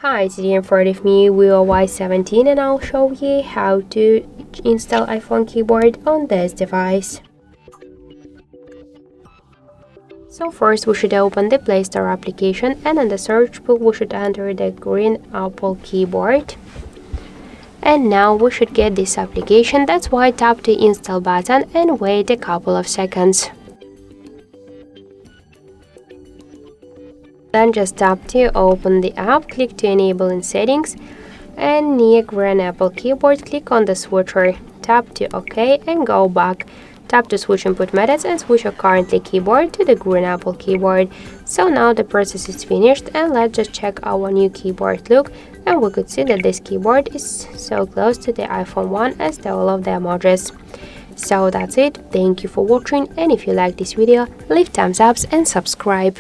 Hi, today in front of me Vivo Y17 and I'll show you how to install iPhone keyboard on this device. So first we should open the Play Store application and in the search bar we should enter the green Apple keyboard. And now we should get this application, that's why tap the install button and wait a couple of seconds. Then just tap to open the app, click to enable in settings, and near green Apple keyboard click on the switcher, tap to OK and go back. Tap to switch input methods and switch your currently keyboard to the green Apple keyboard. So now the process is finished and let's just check our new keyboard look, and we could see that this keyboard is so close to the iPhone 1 as the all of the emojis. So that's it, thank you for watching, and if you like this video, leave thumbs up and subscribe.